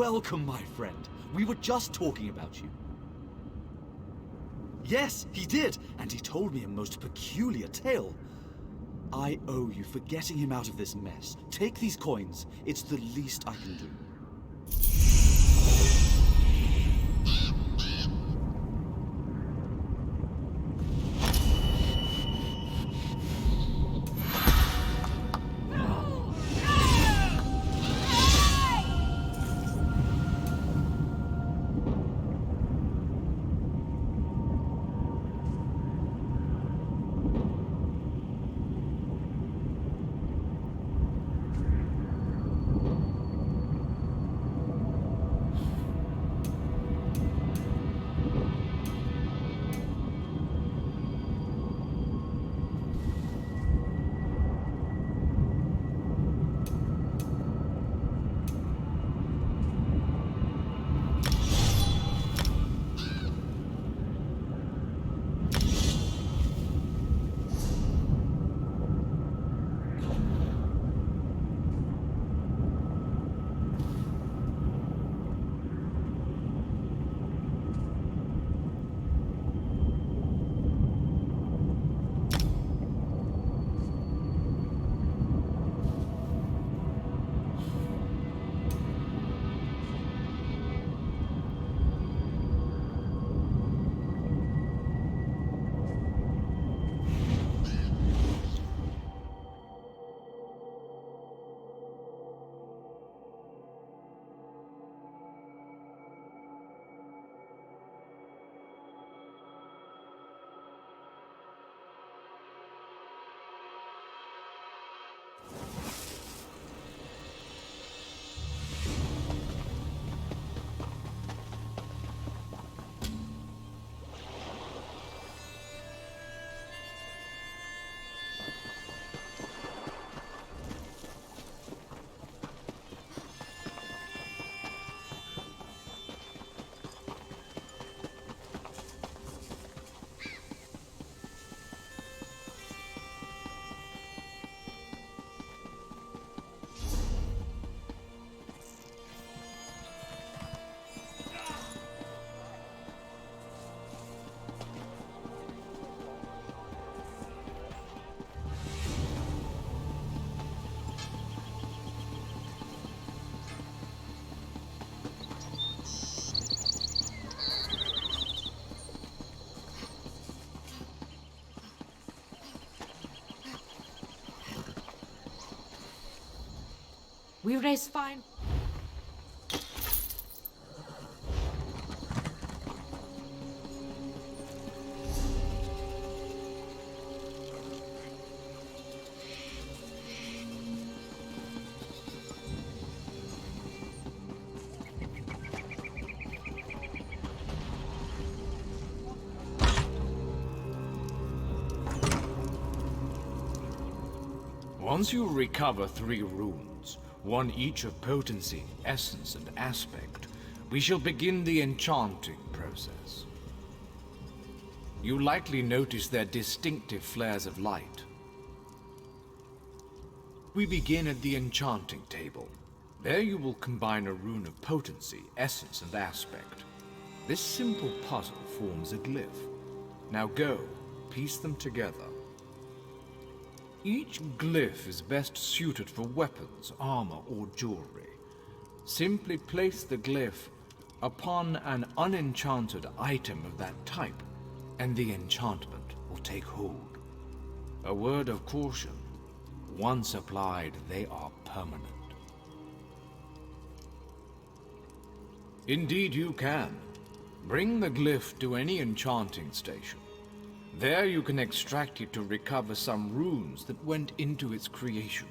Welcome, my friend. We were just talking about you. Yes, he did, and he told me a most peculiar tale. I owe you for getting him out of this mess. Take these coins. It's the least I can do. We race fine. Once you recover 3 runes, one each of potency, essence, and aspect, we shall begin the enchanting process. You likely notice their distinctive flares of light. We begin at the enchanting table. There you will combine a rune of potency, essence, and aspect. This simple puzzle forms a glyph. Now go, piece them together. Each glyph is best suited for weapons, armor, or jewelry. Simply place the glyph upon an unenchanted item of that type, and the enchantment will take hold. A word of caution: once applied, they are permanent. Indeed you can. Bring the glyph to any enchanting station. There you can extract it to recover some runes that went into its creation.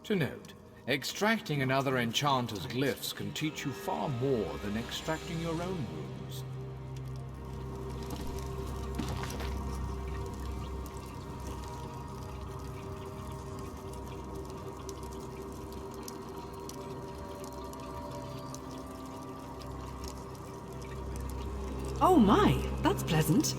To note, extracting another enchanter's glyphs can teach you far more than extracting your own runes. Oh my, that's pleasant.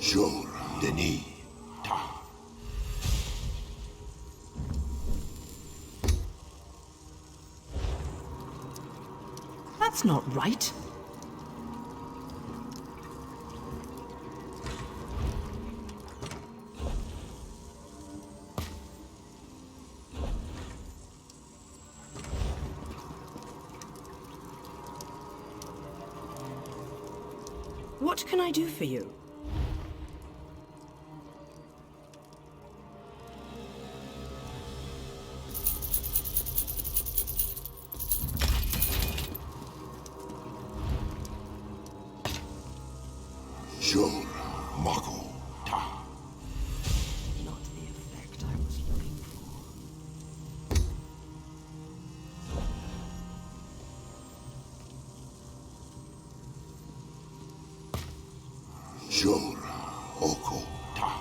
Jour, Denis, Ta. That's not right. What can I do for you? Jour, Mako, Ta. Not the effect I was looking for. Jour, Oko, Ta.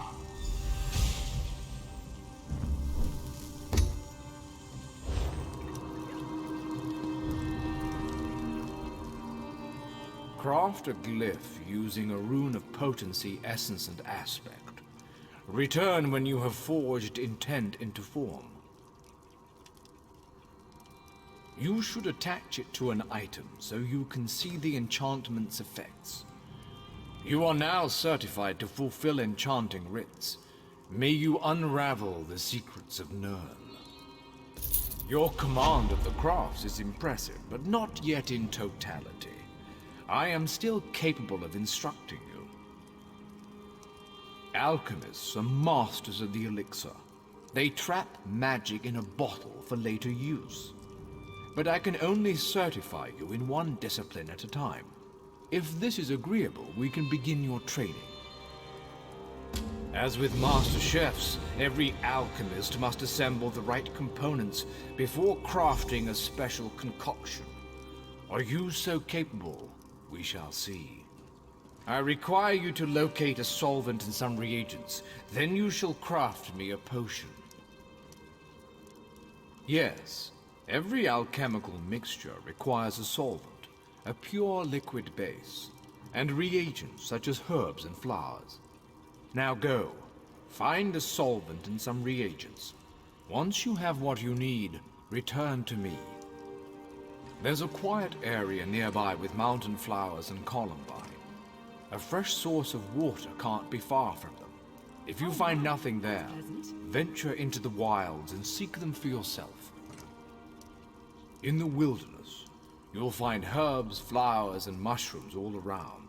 Craft a glyph using a rune of potency, essence, and aspect. Return when you have forged intent into form. You should attach it to an item so you can see the enchantment's effects. You are now certified to fulfill enchanting rites. May you unravel the secrets of Nirn. Your command of the crafts is impressive, but not yet in totality. I am still capable of instructing you. Alchemists are masters of the elixir. They trap magic in a bottle for later use. But I can only certify you in one discipline at a time. If this is agreeable, we can begin your training. As with master chefs, every alchemist must assemble the right components before crafting a special concoction. Are you so capable? We shall see. I require you to locate a solvent and some reagents. Then you shall craft me a potion. Yes, every alchemical mixture requires a solvent, a pure liquid base, and reagents such as herbs and flowers. Now go, find a solvent and some reagents. Once you have what you need, return to me. There's a quiet area nearby with mountain flowers and columbine. A fresh source of water can't be far from them. If you find nothing there, venture into the wilds and seek them for yourself. In the wilderness, you'll find herbs, flowers, and mushrooms all around.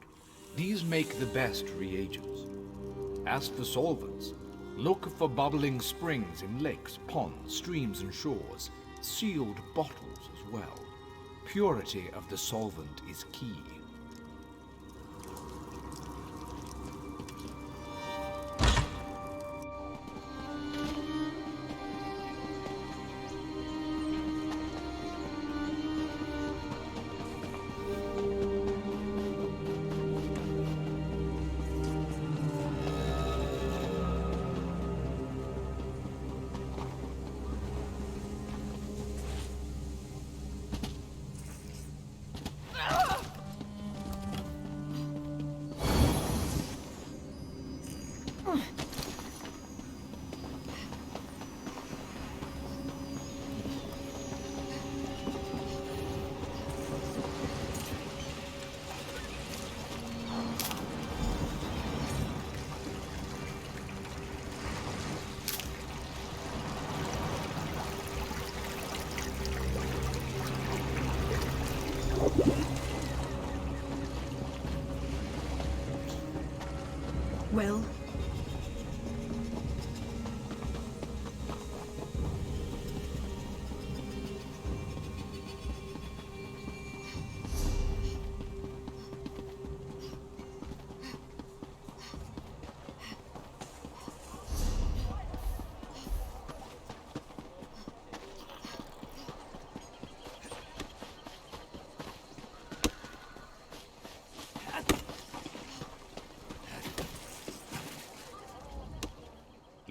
These make the best reagents. As for solvents, look for bubbling springs in lakes, ponds, streams, and shores. Sealed bottles as well. Purity of the solvent is key. Well,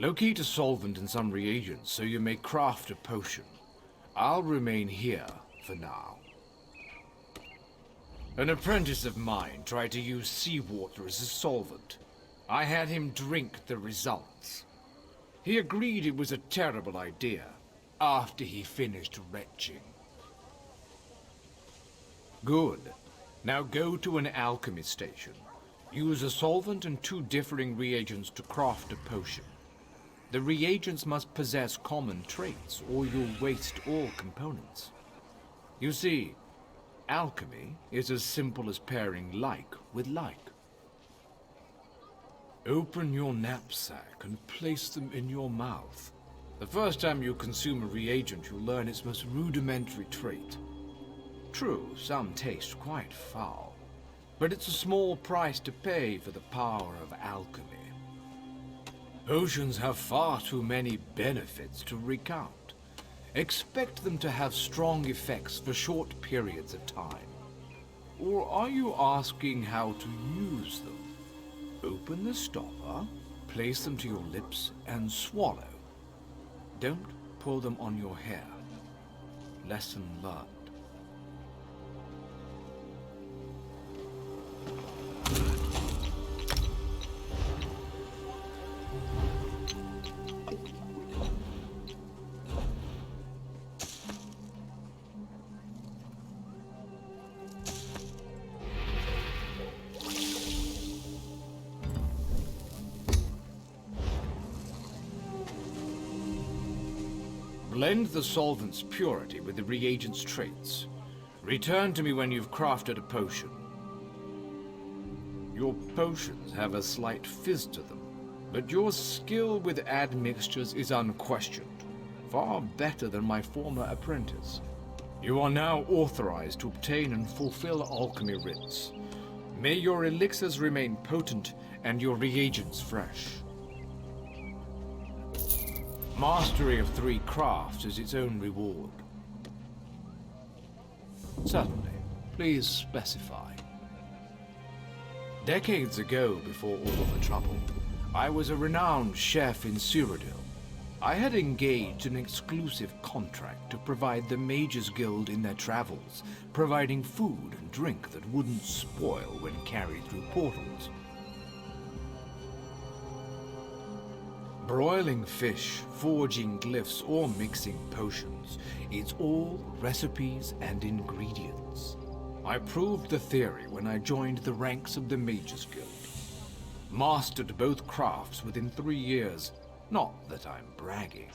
locate a solvent and some reagents so you may craft a potion. I'll remain here for now. An apprentice of mine tried to use seawater as a solvent. I had him drink the results. He agreed it was a terrible idea after he finished retching. Good. Now go to an alchemy station. Use a solvent and 2 differing reagents to craft a potion. The reagents must possess common traits, or you'll waste all components. You see, alchemy is as simple as pairing like with like. Open your knapsack and place them in your mouth. The first time you consume a reagent, you'll learn its most rudimentary trait. True, some taste quite foul, but it's a small price to pay for the power of alchemy. Potions have far too many benefits to recount. Expect them to have strong effects for short periods of time. Or are you asking how to use them? Open the stopper, place them to your lips, and swallow. Don't pour them on your hair. Lesson learned. Blend the solvent's purity with the reagent's traits. Return to me when you've crafted a potion. Your potions have a slight fizz to them, but your skill with admixtures is unquestioned, far better than my former apprentice. You are now authorized to obtain and fulfill alchemy writs. May your elixirs remain potent and your reagents fresh. Mastery of 3 crafts is its own reward. Certainly. Please specify. Decades ago, before all the trouble, I was a renowned chef in Cyrodiil. I had engaged an exclusive contract to provide the Mages Guild in their travels, providing food and drink that wouldn't spoil when carried through portals. Broiling fish, forging glyphs, or mixing potions, it's all recipes and ingredients. I proved the theory when I joined the ranks of the Mages Guild. Mastered both crafts within 3 years. Not that I'm bragging.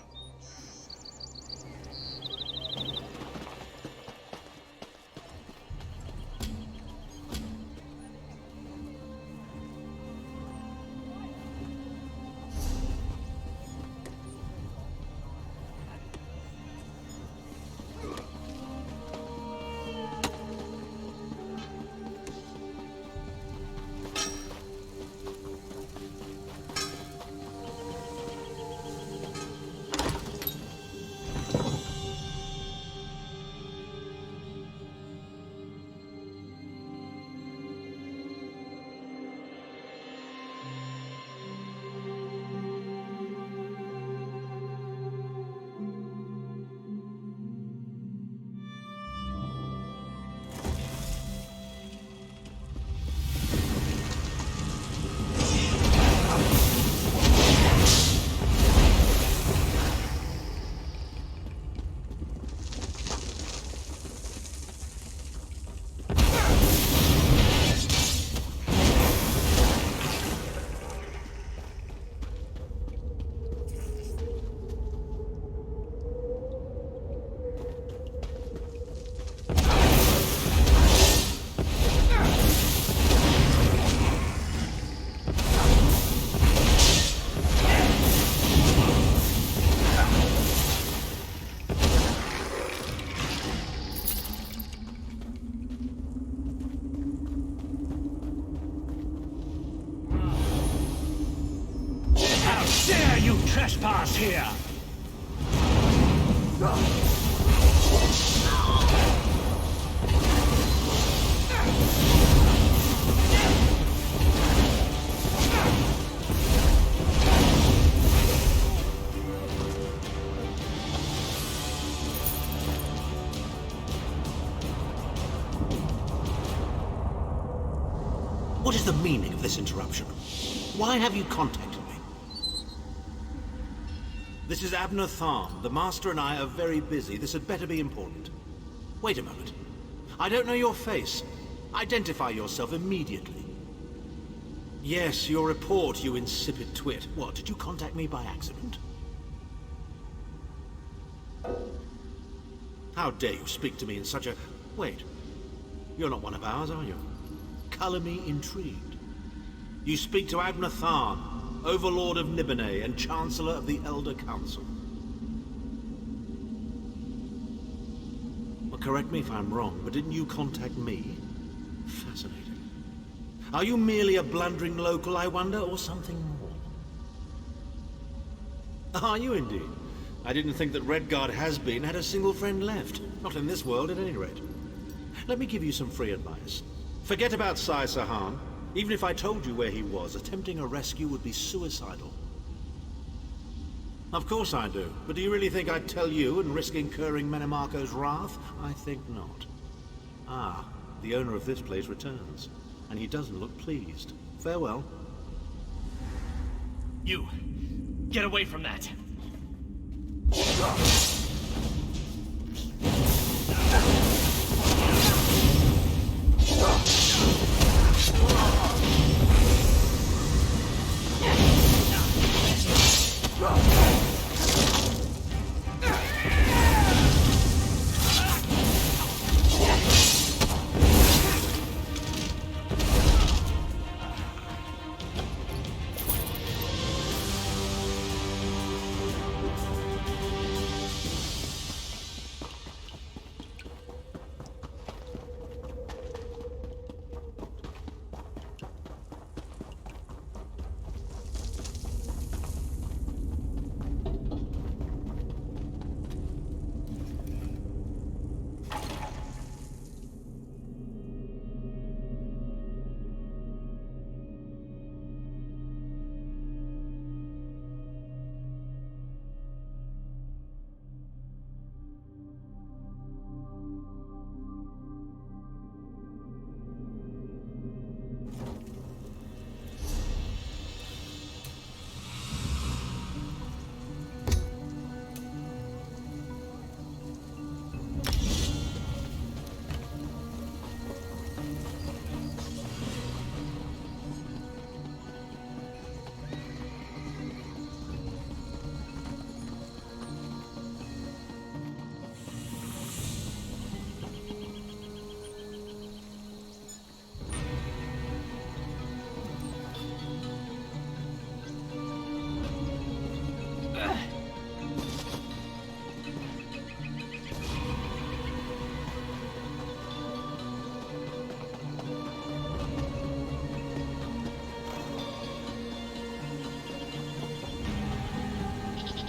Trespass here! What is the meaning of this interruption? Why have you contacted me? This is Abnerthon. The Master and I are very busy. This had better be important. Wait a moment. I don't know your face. Identify yourself immediately. Yes, your report, you insipid twit. What, did you contact me by accident? How dare you speak to me in such a... Wait. You're not one of ours, are you? Color me intrigued. You speak to Abnerthon, Overlord of Nibene and Chancellor of the Elder Council. Well, correct me if I'm wrong, but didn't you contact me? Fascinating. Are you merely a blundering local, I wonder, or something more? Are you indeed? I didn't think that Redguard has-been had a single friend left. Not in this world, at any rate. Let me give you some free advice. Forget about Sai Sahan. Even if I told you where he was, attempting a rescue would be suicidal. Of course I do. But do you really think I'd tell you and risk incurring Menemarco's wrath? I think not. Ah, the owner of this place returns. And he doesn't look pleased. Farewell. You! Get away from that!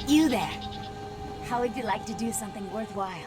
You there. How would you like to do something worthwhile?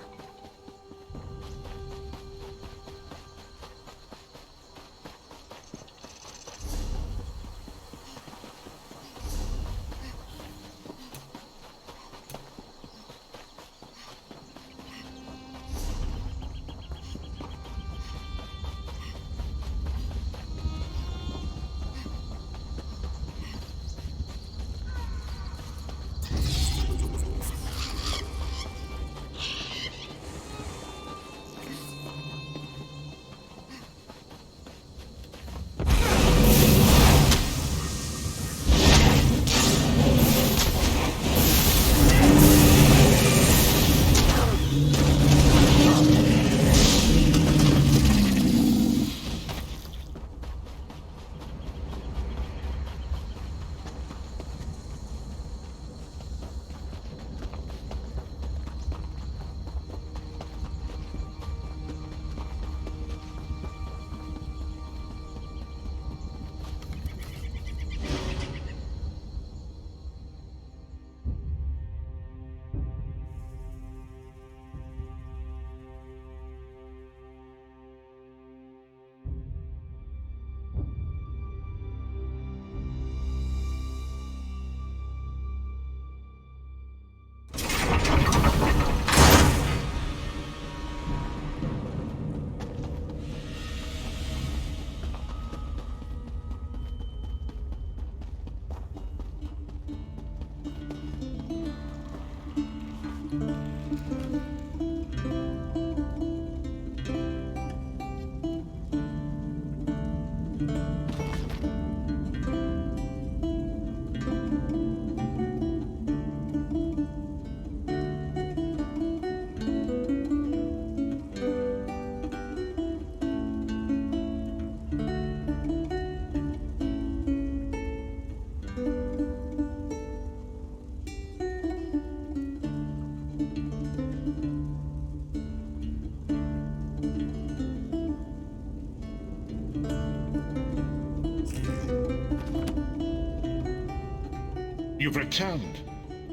You've returned.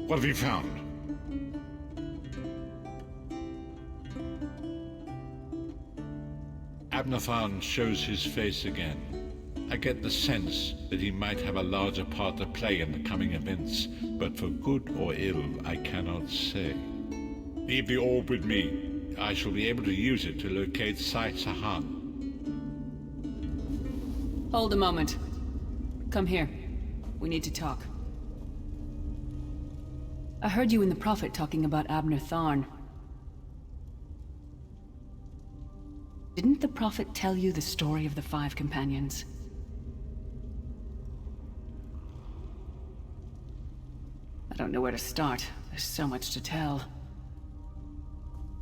What have you found? Abnerthon shows his face again. I get the sense that he might have a larger part to play in the coming events, but for good or ill, I cannot say. Leave the orb with me. I shall be able to use it to locate Sai Sahan. Hold a moment. Come here. We need to talk. I heard you and the Prophet talking about Abnerthon. Didn't the Prophet tell you the story of the 5 companions? I don't know where to start. There's so much to tell.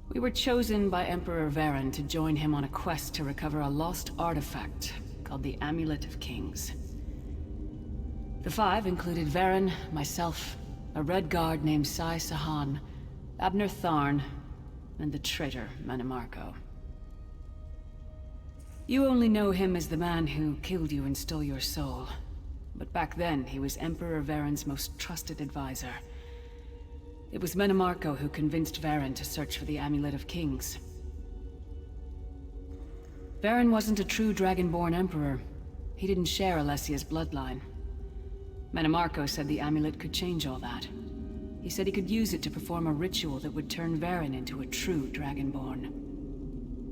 We were chosen by Emperor Varen to join him on a quest to recover a lost artifact called the Amulet of Kings. The 5 included Varen, myself, a Red Guard named Sai Sahan, Abnerthon, and the traitor Manimarco. You only know him as the man who killed you and stole your soul. But back then, he was Emperor Varen's most trusted advisor. It was Manimarco who convinced Varen to search for the Amulet of Kings. Varen wasn't a true Dragonborn Emperor. He didn't share Alessia's bloodline. Manimarco said the amulet could change all that. He said he could use it to perform a ritual that would turn Varen into a true Dragonborn.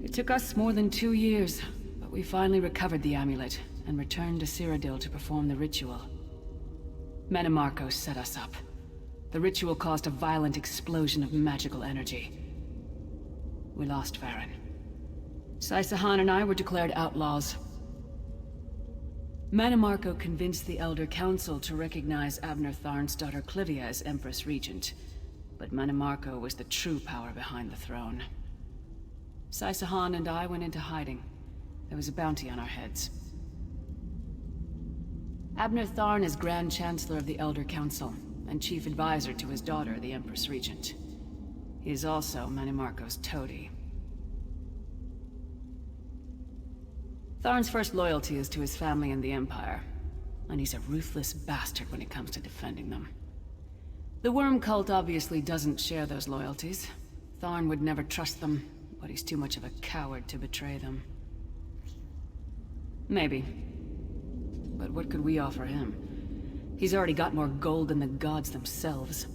It took us more than 2 years, but we finally recovered the amulet and returned to Cyrodiil to perform the ritual. Manimarco set us up. The ritual caused a violent explosion of magical energy. We lost Varen. Sai Sahan and I were declared outlaws. Manimarco convinced the Elder Council to recognize Abnerthon's daughter Clivia as Empress Regent, but Manimarco was the true power behind the throne. Sai Sahan and I went into hiding. There was a bounty on our heads. Abnerthon is Grand Chancellor of the Elder Council, and Chief Advisor to his daughter, the Empress Regent. He is also Manimarco's toady. Tharn's first loyalty is to his family and the Empire, and he's a ruthless bastard when it comes to defending them. The Worm Cult obviously doesn't share those loyalties. Tharn would never trust them, but he's too much of a coward to betray them. Maybe. But what could we offer him? He's already got more gold than the gods themselves.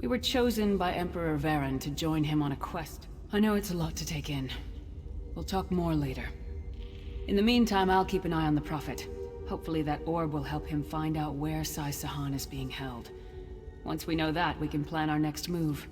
We were chosen by Emperor Varen to join him on a quest. I know it's a lot to take in. We'll talk more later. In the meantime, I'll keep an eye on the Prophet. Hopefully that orb will help him find out where Sai Sahan is being held. Once we know that, we can plan our next move.